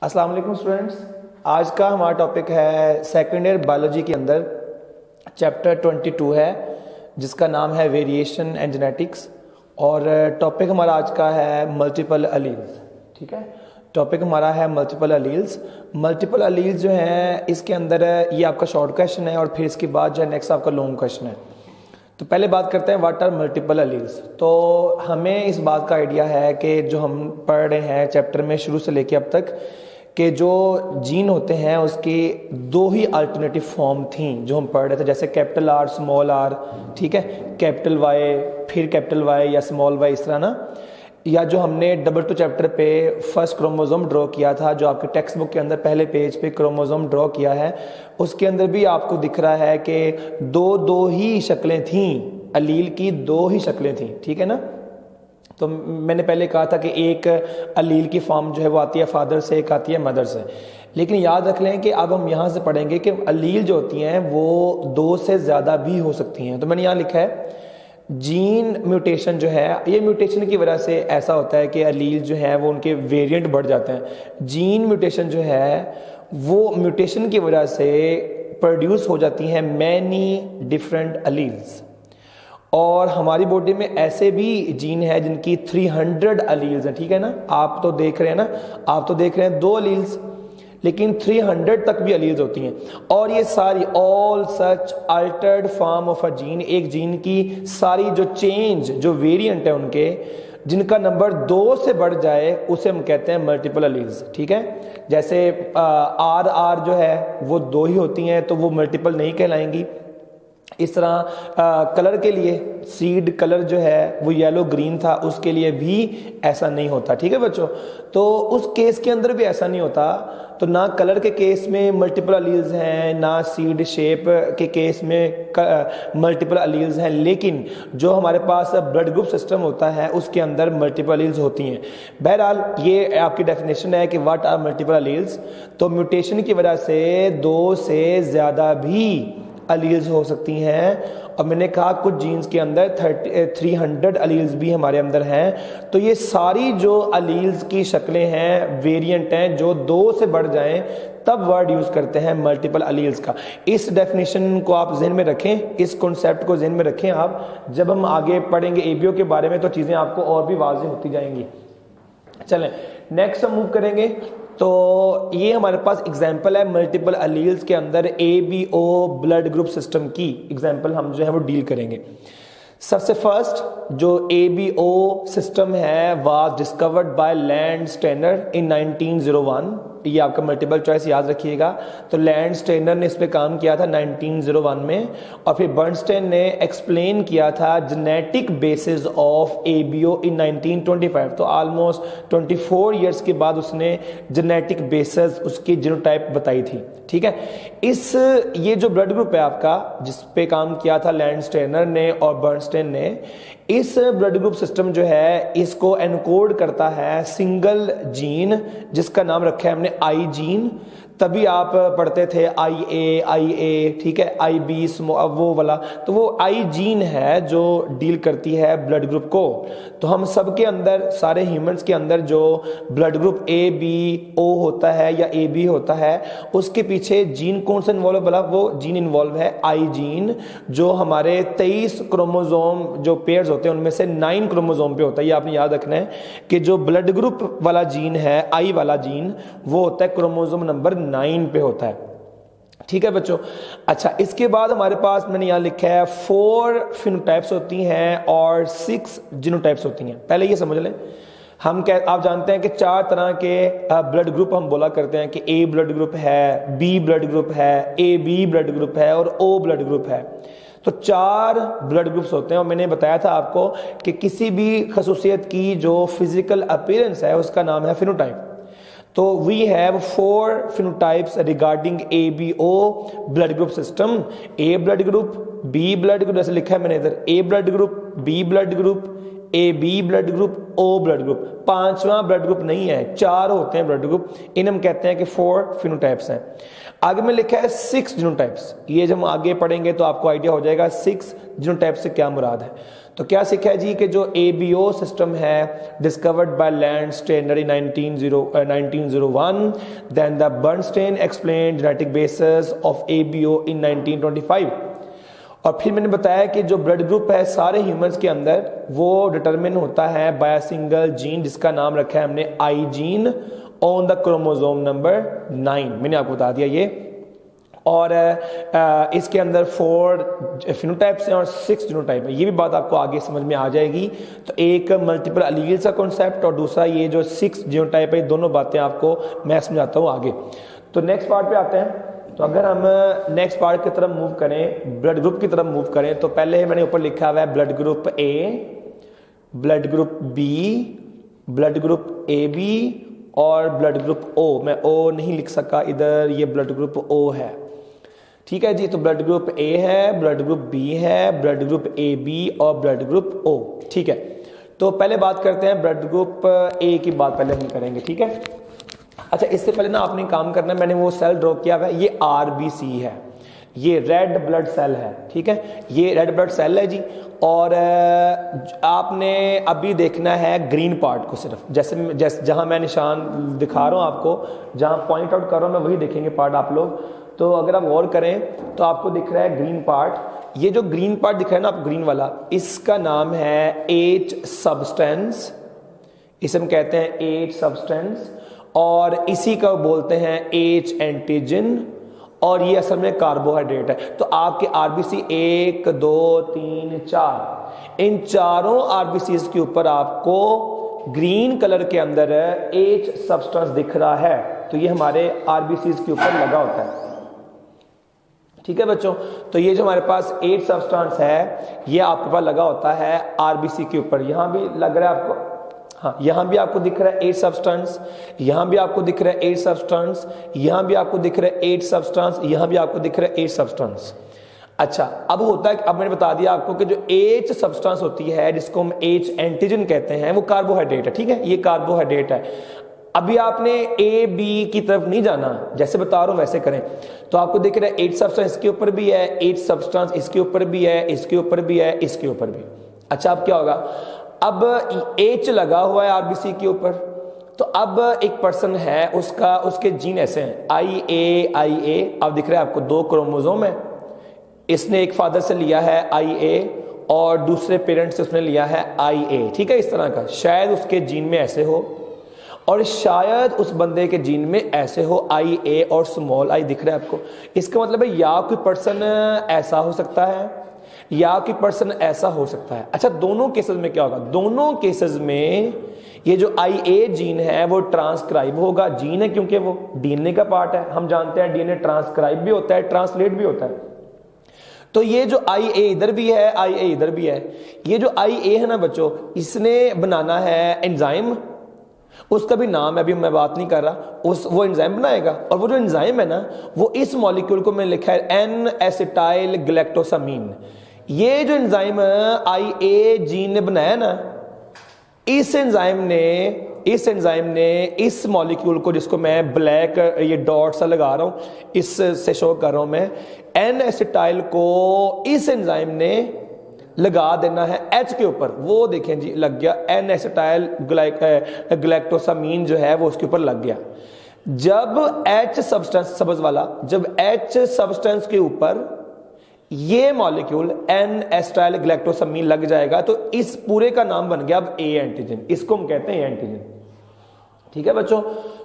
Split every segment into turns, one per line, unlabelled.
अस्सलाम वालेकुम स्टूडेंट्स। आज का हमारा टॉपिक है सेकेंड ईयर बायोलॉजी के अंदर चैप्टर 22 है जिसका नाम है वेरिएशन एंड जेनेटिक्स। और टॉपिक हमारा आज का है मल्टीपल अलील्स। ठीक है, टॉपिक हमारा है मल्टीपल अलील्स। मल्टीपल अलील्स जो हैं इसके अंदर ये आपका शॉर्ट क्वेश्चन है और फिर इसके बाद जो है नेक्स्ट आपका लॉन्ग क्वेश्चन है। तो पहले बात करते हैं व्हाट आर मल्टीपल अलील्स। तो हमें इस बात का आइडिया है कि जो हम पढ़ रहे हैं चैप्टर में शुरू से लेके अब तक कि जो जीन होते हैं उसकी दो ही अल्टरनेटिव फॉर्म थी जो हम पढ़ रहे थे, जैसे कैपिटल आर स्मॉल आर, ठीक है, कैपिटल वाई फिर कैपिटल वाई या स्मॉल वाई, इस तरह ना। या जो हमने डबल टू चैप्टर पे फर्स्ट क्रोमोसोम ड्रॉ किया था, जो आपके टेक्स्ट बुक के अंदर पहले पेज पे क्रोमोसोम ड्रॉ किया है, उसके अंदर भी आपको दिख रहा है कि दो ही शक्लें थीं, अलील की दो ही शक्लें थीं। ठीक है ना। तो मैंने पहले कहा था कि एक अलील की फॉर्म जो है वो आती है फादर से, एक आती है मदर से। लेकिन याद रख लें कि अब हम यहाँ से पढ़ेंगे कि अलील जो होती हैं वो दो से ज़्यादा भी हो सकती हैं। तो मैंने यहाँ लिखा है जीन म्यूटेशन जो है, ये म्यूटेशन की वजह से ऐसा होता है कि अलील जो है वो उनके वेरिएंट बढ़ जाते हैं। जीन म्यूटेशन जो है वो म्यूटेशन की वजह से प्रोड्यूस हो जाती हैं मैनी डिफरेंट अलील्स। और हमारी बॉडी में ऐसे भी जीन है जिनकी 300 अलील्स हैं। ठीक है ना, आप तो देख रहे हैं ना, आप तो देख रहे हैं 2 अलील्स, लेकिन 300 तक भी अलील्स होती हैं। और ये सारी all such Altered form of a gene, एक जीन की सारी जो चेंज जो वेरिएंट है उनके, जिनका नंबर 2 से बढ़ जाए उसे हम कहते हैं मल्टीपल अलील्स। ठीक है, जैसे आर जो है वो 2 ही होती हैं तो वो मल्टीपल नहीं कहलाएंगी। इस तरह कलर के लिए सीड कलर जो है वो येलो ग्रीन था, उसके लिए भी ऐसा नहीं होता। ठीक है बच्चों, तो उस केस के अंदर भी ऐसा नहीं होता। तो ना कलर के केस में मल्टीपल अलील्स हैं, ना सीड शेप के केस में मल्टीपल अलील्स हैं, लेकिन जो हमारे पास ब्लड ग्रुप सिस्टम होता है उसके अंदर मल्टीपल अलील्स होती हैं। बहरहाल ये आपकी डेफिनेशन है कि व्हाट आर मल्टीपल अलील्स। तो म्यूटेशन की वजह से 2 से ज़्यादा भी अलील्स हो सकती हैं। और मैंने कहा कुछ जीन्स के अंदर 300 अलील्स भी हमारे अंदर हैं। तो ये सारी जो अलील्स की शक्लें हैं, वेरिएंट हैं, जो 2 से बढ़ जाएं तब वर्ड यूज करते हैं मल्टीपल अलील्स का। इस डेफिनेशन को आप जहन में रखें, इस कॉन्सेप्ट को जहन में रखें आप। जब हम आगे पढ़ेंगे एबीओ के बारे में तो चीज़ें आपको और भी वाज़ेह होती जाएंगी। चलें नेक्स्ट हम मूव करेंगे। तो ये हमारे पास एग्जाम्पल है मल्टीपल अलील्स के अंदर एबीओ ब्लड ग्रुप सिस्टम की एग्जाम्पल हम जो है वो डील करेंगे। सबसे फर्स्ट जो एबीओ सिस्टम है वाज डिस्कवर्ड बाय लैंडस्टेनर इन 1901। ये आपका मल्टीपल चॉइस याद रखिएगा। तो लैंडस्टेनर ने इस पे काम किया था 1901 में, और फिर बर्नस्टेन ने एक्सप्लेन किया था जेनेटिक बेसिस ऑफ एबीओ इन 1925। तो ऑलमोस्ट 24 इयर्स के बाद उसने जेनेटिक बेसिस उसकी जीनोटाइप बताई थी। ठीक है, ये जो ब्लड ग्रुप है आपका जिस पे काम किया था लैंडस्टेनर ने और बर्नस्टेन ने, इस ब्लड ग्रुप सिस्टम जो है इसको एनकोड करता है सिंगल जीन जिसका नाम रखा है हमने आई जीन। तभी आप पढ़ते थे आई ए, ठीक है, आई बी वो वाला। तो वो आई जीन है जो डील करती है ब्लड ग्रुप को। तो हम सब के अंदर, सारे ह्यूमंस के अंदर जो blood group A B O होता है या ए बी होता है, उसके पीछे जीन कौन सा इन्वॉल्व बोला, वो जीन इन्वॉल्व है आई जीन, जो हमारे 23 क्रोमोसोम जो पेयर्स होते हैं उनमें से 9 क्रोमोसोम पे होता है। ये आपने याद रखना है कि जो ब्लड ग्रुप वाला जीन है, आई वाला जीन, वो होता है क्रोमोसोम नंबर 9 पे होता है। ठीक है बच्चों। अच्छा, इसके बाद हमारे पास मैंने यहां लिखा है 4 फिनोटाइप्स होती हैं और 6 जीनोटाइप्स होती हैं। पहले ये समझ लें, आप जानते हैं कि 4 तरह के ब्लड ग्रुप हम बोला करते हैं कि ए ब्लड ग्रुप है, बी ब्लड ग्रुप है, ए बी ब्लड ग्रुप है और ओ ब्लड ग्रुप है। तो 4 ब्लड ग्रुप्स होते हैं। और मैंने बताया था आपको कि किसी भी खसूसियत की जो फिजिकल अपीयरेंस है उसका नाम है फिनोटाइप। तो we have 4 phenotypes regarding ABO blood group system. A blood group, B blood group, जैसे लिखा है मैंने इधर, A blood group, B blood group, A B blood group, O blood group. पांचवा ब्लड ग्रुप नहीं है, 4 होते हैं ब्लड ग्रुप, इन्हें हम कहते हैं कि 4 फिनोटाइप्स हैं। आगे में लिखा है 6 जीनोटाइप्स, ये जब हम आगे पढ़ेंगे तो आपको आइडिया हो जाएगा 6 जीनोटाइप से क्या मुराद है। तो क्या सीखा है जी कि जो ABO सिस्टम है discovered by Landsteiner in 1901, then the Bernstein explained genetic basis of ABO in 1925। और फिर मैंने बताया कि जो ब्लड ग्रुप है सारे ह्यूमंस के अंदर वो डिटरमिन होता है बाय सिंगल जीन जिसका नाम रखा है हमने आई gene on the chromosome number 9, मैंने आपको बता दिया ये। और इसके अंदर 4 फिनोटाइप्स हैं और 6 जीनोटाइप है, ये भी बात आपको आगे समझ में आ जाएगी। तो एक मल्टीपल एलील्स का कॉन्सेप्ट और दूसरा ये जो 6 जीनोटाइप है, ये दोनों बातें आपको मैं समझाता हूँ आगे। तो नेक्स्ट पार्ट पे आते हैं। तो अगर हम नेक्स्ट पार्ट की तरफ मूव करें, ब्लड ग्रुप की तरफ मूव करें, तो पहले मैंने ऊपर लिखा हुआ है blood group A, blood group B, blood group AB और ब्लड ग्रुप O। मैं O नहीं लिख सका इधर, ये ब्लड ग्रुप O है, ठीक है जी। तो ब्लड ग्रुप A है, ब्लड ग्रुप B है, ब्लड ग्रुप AB और ब्लड ग्रुप O, ठीक है। तो पहले बात करते हैं ब्लड ग्रुप A की बात पहले हम करेंगे, ठीक है। अच्छा, इससे पहले ना आपने काम करना है, मैंने वो सेल ड्रॉ किया हुआ है, ये RBC है, ये रेड ब्लड सेल है, ठीक है, ये रेड ब्लड सेल है जी। और आपने अभी देखना है ग्रीन पार्ट को सिर्फ, जैसे जहां मैं निशान दिखा रहा हूं आपको, जहां पॉइंट आउट कर रहा हूं मैं वही देखेंगे पार्ट आप लोग। तो अगर आप गौर करें तो आपको दिख रहा है ग्रीन पार्ट, ये जो ग्रीन पार्ट दिख रहा है ना आप ग्रीन वाला, इसका नाम है H सब्सटेंस, इसे हम कहते हैं H सब्सटेंस, और इसी का बोलते हैं H एंटीजन, और ये असल में कार्बोहाइड्रेट है। तो आपके RBC 1 2 3 4, इन चारों RBCs के ऊपर आपको ग्रीन कलर के अंदर H सब्सटेंस दिख रहा है, तो ये हमारे RBCs के ऊपर लगा होता है, ठीक है बच्चों। तो ये जो हमारे पास H सब्सटेंस है ये आपके पास लगा होता है RBC के ऊपर, यहां भी लग रहा है आपको, हाँ यहां भी आपको दिख रहा है H सब्सटेंस, यहां भी आपको दिख रहा है H सब्सटेंस, यहां भी आपको दिख रहा है H सब्सटेंस, यहां भी आपको दिख रहा है H सब्सटेंस। अच्छा, अब होता है, अब मैंने बता दिया आपको कि जो H सब्सटेंस होती है जिसको हम H एंटीजन कहते हैं वो कार्बोहाइड्रेट है, ठीक है, ये कार्बोहाइड्रेट है। अभी आपने A B की तरफ नहीं जाना, जैसे बता रहा हूं वैसे करें। तो आपको दिख रहा है H सब्सटेंस इसके ऊपर भी है, H सब्सटेंस इसके ऊपर भी है, इसके ऊपर भी है, इसके ऊपर भी। अच्छा, अब क्या होगा, अब H लगा हुआ है RBC के ऊपर, तो अब एक पर्सन है उसके जीन ऐसे हैं IA। अब दिख रहा है आपको 2 क्रोमोसोम है, इसने एक फादर से लिया है IA और दूसरे पेरेंट से उसने लिया है IA, ठीक है, इस तरह का। शायद उसके जीन में ऐसे हो और शायद उस बंदे के जीन में ऐसे हो, IA और स्मॉल I दिख रहा है आपको। इसका मतलब है या कोई पर्सन ऐसा हो सकता है या कोई पर्सन ऐसा हो सकता है। अच्छा, दोनों केसेस में क्या होगा, दोनों केसेस में ये जो IA जीन है वो ट्रांसक्राइब होगा, जीन है क्योंकि वो DNA का पार्ट है, हम जानते हैं DNA ट्रांसक्राइब भी होता है, ट्रांसलेट भी होता है। तो ये जो IA इधर भी है, IA इधर भी है, ये जो IA है ना बच्चों, इसने बनाना है एंजाइम, उसका भी नाम है, अभी मैं बात नहीं कर रहा, वो एंजाइम बनाएगा। और वो जो एंजाइम है ना वो इस मॉलिक्यूल को मैंने लिखा है N एसिटाइल ग्लैक्टोसामीन। ये जो एंजाइम IA जीन ने बनाया ना, इस एंजाइम ने इस मॉलिक्यूल को, जिसको मैं ब्लैक ये डॉट सा लगा रहा हूं, इससे शो कर रहा हूं मैं, N एसिटाइल को इस एंजाइम ने लगा देना है H के ऊपर। वो देखें जी लग गया, N एसिटाइल ग्लैक्टोसामीन जो है वो उसके ऊपर लग गया। जब H सब्सटेंस सब्ज वाला, जब H सब्सटेंस के ऊपर ये मॉलिक्यूल N एसिटाइल ग्लैक्टोसामीन लग जाएगा तो इस पूरे का नाम बन गया अब A एंटीजन, इसको हम कहते हैं A एंटीजन, ठीक है बच्चों।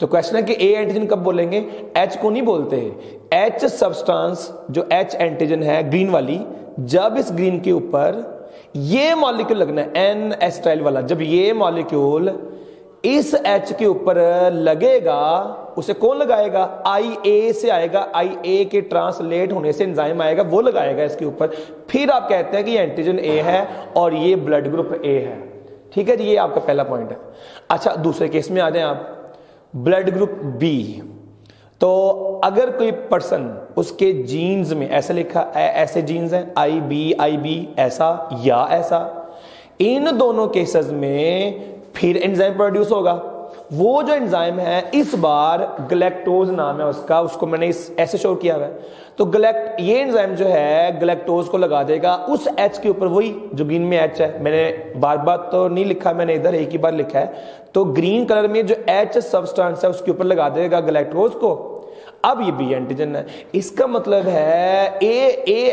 तो क्वेश्चन है कि A एंटीजन कब बोलेंगे, H को नहीं बोलते। H सब्सटेंस जो H एंटीजन है ग्रीन वाली, जब इस ग्रीन के ऊपर ये मॉलिक्यूल लगना है N एसिटाइल वाला, जब ये मॉलिक्यूल इस H के ऊपर लगेगा, उसे कौन लगाएगा, IA से आएगा, IA के ट्रांसलेट होने से एंजाइम आएगा, वो लगाएगा इसके ऊपर। फिर आप कहते हैं कि ये एंटीजन A है और ये ब्लड ग्रुप A है, ठीक है जी, ये आपका पहला पॉइंट है। अच्छा, दूसरे केस में आ जाएं आप, ब्लड ग्रुप B। तो अगर कोई पर्सन, उसके जीन्स में ऐसे लिखा, ऐसे जीन्स हैं IB ऐसा या ऐसा, इन दोनों केसेस में फिर एंजाइम प्रोड्यूस होगा। वो जो एंजाइम है इस बार गलैक्टोज नाम है उसका, उसको मैंने ऐसे शो किया हुआ है। तो ये एंजाइम जो है गलैक्टोज को लगा देगा उस H के ऊपर, वही जो ग्रीन में H है, मैंने बार बार तो नहीं लिखा, मैंने इधर एक ही बार लिखा है। तो ग्रीन कलर में जो H सब्सटेंस है उसके ऊपर लगा देगा गलैक्टोज को। अब ये बी एंटीजन है, इसका मतलब है ए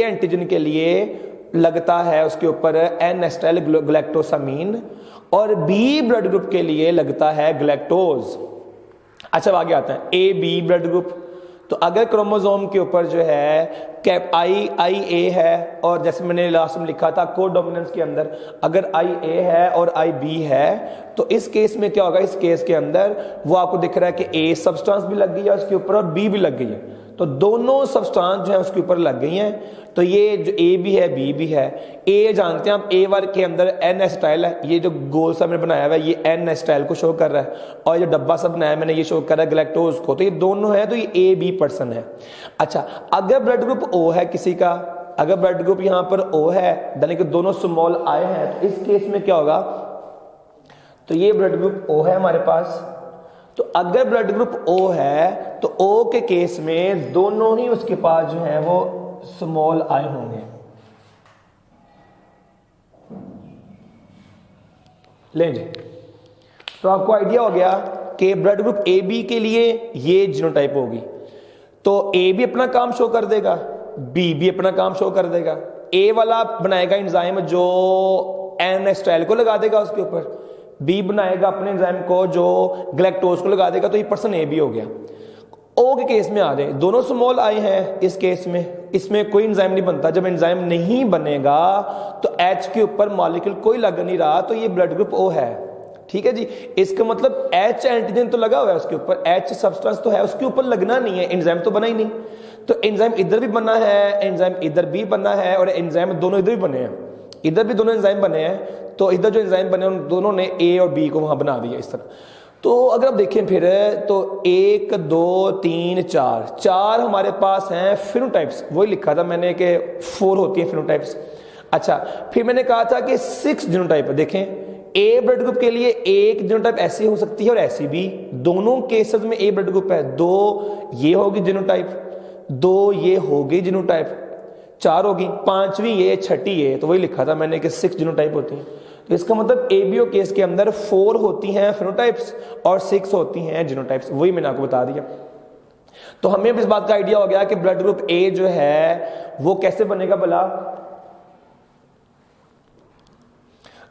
एंटीजन के लिए लगता है उसके ऊपर एन एस्टाइल ग्लैक्टोसामीन और बी ब्लड ग्रुप के लिए लगता है ग्लैक्टोज। अच्छा अब आगे आता है ए बी ब्लड ग्रुप। तो अगर क्रोमोसोम के ऊपर जो है कैप आई ए है, और जैसे मैंने लास्ट में लिखा था कोडोमिनेंस के अंदर अगर आई ए है और आई बी है, तो इस केस में क्या होगा, इस केस के अंदर वो आपको दिख रहा है कि ए सब्सटेंस भी लग गई है उसके ऊपर और बी भी लग गई है। तो दोनों सब्सटेंस जो है उसके ऊपर लग गई हैं। तो ये जो ए भी है बी भी है। ए जानते हैं आप, ए वर्ग के अंदर एन एस्टाइल है, ये जो गोल सा मैंने बनाया हुआ है ये एन एस्टाइल को शो कर रहा है, और जो डब्बा सा बनाया मैंने ये शो कर रहा है ग्लैक्टोज को। तो ये दोनों है, तो ये ए बी पर्सन है। अच्छा अगर ब्लड ग्रुप ओ है किसी का, अगर ब्लड ग्रुप यहां पर ओ है यानी कि दोनों स्मॉल आई है, तो इस केस में क्या होगा, तो ये ब्लड ग्रुप ओ है हमारे पास। तो अगर ब्लड ग्रुप ओ है तो ओ के केस में दोनों ही उसके पास जो है वो स्मॉल आई होंगे। ले जी, तो आपको आइडिया हो गया कि ब्लड ग्रुप ए बी के लिए ये जीनोटाइप होगी। तो ए भी अपना काम शो कर देगा, बी भी अपना काम शो कर देगा। ए वाला बनाएगा एंजाइम जो एन एस्टाइल को लगा देगा उसके ऊपर, बी बनाएगा अपने एंजाइम को जो ग्लैक्टोज को लगा देगा। तो ये पर्सन ए बी हो गया। ओ के केस में आ जाए, दोनों स्मॉल आई हैं इस केस में, इसमें कोई एंजाइम नहीं बनता। जब एंजाइम नहीं बनेगा तो एच के ऊपर मॉलिक्यूल कोई लग नहीं रहा, तो ये ब्लड ग्रुप ओ है। ठीक है जी, इसका मतलब एच एंटीजन तो लगा हुआ है उसके ऊपर, एच सब्सटेंस तो है, उसके ऊपर लगना नहीं है, एंजाइम तो बना ही नहीं। तो एंजाइम इधर भी बना है, एंजाइम इधर भी बना है, और एंजाइम दोनों इधर भी बने हैं, इधर भी दोनों एंजाइम बने हैं। तो इधर जो एंजाइम बने उन दोनों ने ए और बी को वहां बना दिया इस तरह। तो अगर आप देखें फिर तो 1 2 3 4 हमारे पास हैं फिनोटाइप्स, वही लिखा था मैंने कि 4 होती है फिनोटाइप्स। अच्छा फिर मैंने कहा था कि 6 जीनोटाइप। देखें ए ब्लड ग्रुप के लिए एक जीनोटाइप ऐसी हो सकती है और ऐसी भी, दोनों केसेस में ए ब्लड ग्रुप है। 2 ये होगी जीनोटाइप, 2 ये होगी जीनोटाइप, 4 होगी, 5वीं ये, 6ठी ये। तो वही लिखा था मैंने कि 6 जीनोटाइप होती हैं। तो इसका मतलब एबीओ केस के अंदर 4 होती हैं फिनोटाइप्स और 6 होती हैं जीनोटाइप्स, वही मैंने आपको बता दिया। तो हमें इस बात का आइडिया हो गया कि ब्लड ग्रुप ए जो है वो कैसे बनेगा भला।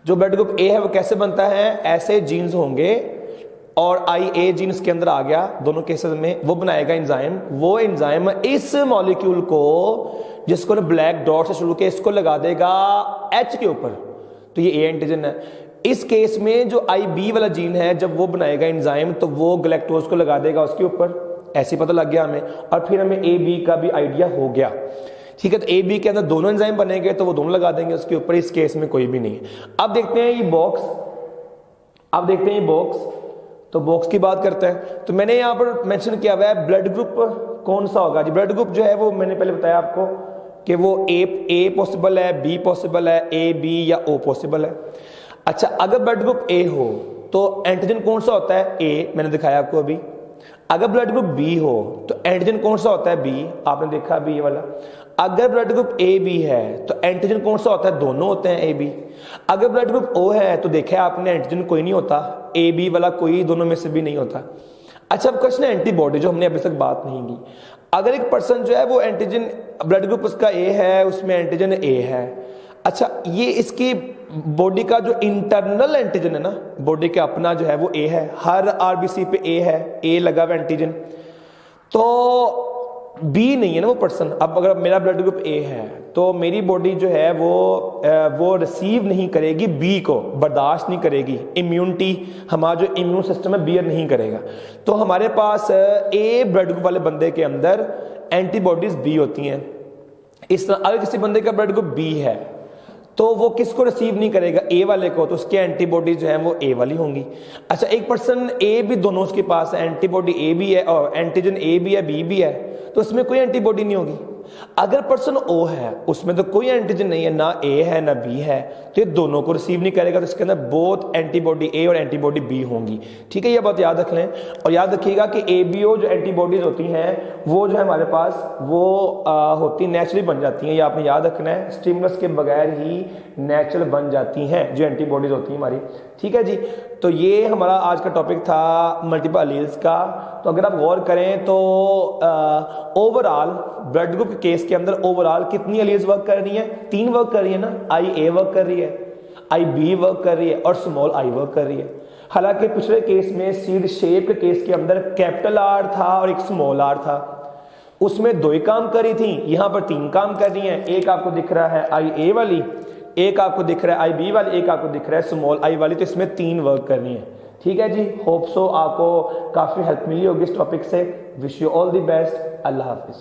जो ब्लड ग्रुप ए है वो कैसे बनता है, ऐसे जीन्स होंगे और आई ए जीन इसके अंदर आ गया दोनों केसेस में, वो बनाएगा एंजाइम। वो एंजाइम इस मॉलिक्यूल को जिसको ब्लैक डॉट से शुरू किया इसको लगा देगा एच के ऊपर, तो ये ए एंटीजन है। इस केस में जो आई बी वाला जीन है जब वो बनाएगा एंजाइम तो वो ग्लैक्टोज को लगा देगा उसके ऊपर, ऐसे पता लग गया हमें। और फिर हमें ए बी का भी आइडिया हो गया। ठीक है, तो ए बी के अंदर दोनों एंजाइम बनेंगे तो वो दोनों लगा देंगे उसके ऊपर, इस केस में कोई भी नहीं है। अब देखते हैं ये बॉक्स, अब देखते हैं ये बॉक्स। तो बॉक्स की बात करते हैं। तो मैंने यहां पर मेंशन किया हुआ है ब्लड ग्रुप कौन सा होगा जी। ब्लड ग्रुप जो है वो मैंने पहले बताया आपको कि वो ए पॉसिबल है, बी पॉसिबल है, ए बी या ओ पॉसिबल है। अच्छा अगर ब्लड ग्रुप ए हो तो एंटीजन कौन सा होता है, ए, मैंने दिखाया आपको अभी। अगर ब्लड ग्रुप बी हो तो एंटीजन कौन सा होता है, बी, आपने देखा बी वाला। अगर ब्लड ग्रुप ए बी है तो एंटीजन कौन सा होता है, दोनों होते हैं ए बी। अगर ब्लड ग्रुप ओ है तो देखा आपने एंटीजन कोई नहीं होता, ए बी वाला कोई दोनों में से भी नहीं होता। अच्छा अब क्वेश्चन है एंटीबॉडी, जो हमने अभी तक बात नहीं की। अगर एक पर्सन जो है वो एंटीजन ब्लड ग्रुप उसका ए है, उसमें एंटीजन ए है। अच्छा ये इसकी बॉडी का जो इंटरनल एंटीजन है ना, बॉडी का अपना जो है वो ए है, हर आरबीसी पे ए है, ए लगा हुआ एंटीजन। तो बी नहीं है ना वो पर्सन। अब अगर मेरा ब्लड ग्रुप ए है तो मेरी बॉडी जो है वो रिसीव नहीं करेगी, बी को बर्दाश्त नहीं करेगी, इम्यूनिटी हमारा जो इम्यून सिस्टम है बियर नहीं करेगा। तो हमारे पास ए ब्लड ग्रुप वाले बंदे के अंदर एंटीबॉडीज बी होती हैं। इस तरह अगर किसी बंदे का ब्लड ग्रुप बी है तो वो किसको रिसीव नहीं करेगा, ए वाले को, तो उसकी एंटीबॉडी जो है वो ए वाली होंगी। अच्छा एक पर्सन ए भी दोनों उसके पास है, एंटीबॉडी ए भी है और एंटीजन ए भी है बी भी है, तो उसमें कोई एंटीबॉडी नहीं होगी। अगर पर्सन ओ है उसमें तो कोई एंटीजन नहीं है, ना ए है ना बी है, तो ये दोनों को रिसीव नहीं करेगा, तो इसके अंदर बोथ एंटीबॉडी ए और एंटीबॉडी बी होंगी। ठीक है, ये बात याद रख लें। और याद रखिएगा कि ए बी ओ जो एंटीबॉडीज होती हैं वो जो है हमारे पास वो होती नेचुरली बन जाती हैं, ये आपने याद रखना है, स्टिमुलस के बगैर ही नेचुरल बन जाती हैं जो एंटीबॉडीज होती हैं हमारी। ठीक है जी, तो ये हमारा आज का टॉपिक था मल्टीपल एलील्स का। तो अगर आप गौर करें तो ओवरऑल ब्लड ग्रुप के केस के अंदर ओवरऑल कितनी एलील्स वर्क कर रही हैं? 3 वर्क कर रही है ना, आई ए वर्क कर रही है, आई बी वर्क कर रही है और स्मॉल आई वर्क कर रही है। हालांकि पिछले केस में सीड शेप के केस के अंदर कैपिटल आर था और एक स्मॉल आर था, उसमें 2 ही काम करी थी, यहां पर 3 काम कर रही हैं। एक आपको दिख रहा है आई ए वाली, एक आपको दिख रहा है आई बी वाली, एक आपको दिख रहा है स्मॉल आई वाली, तो इसमें 3 वर्क करनी है। ठीक है जी, होप सो आपको काफी हेल्प मिली होगी इस टॉपिक से। Wish you all the best. Allah Hafiz.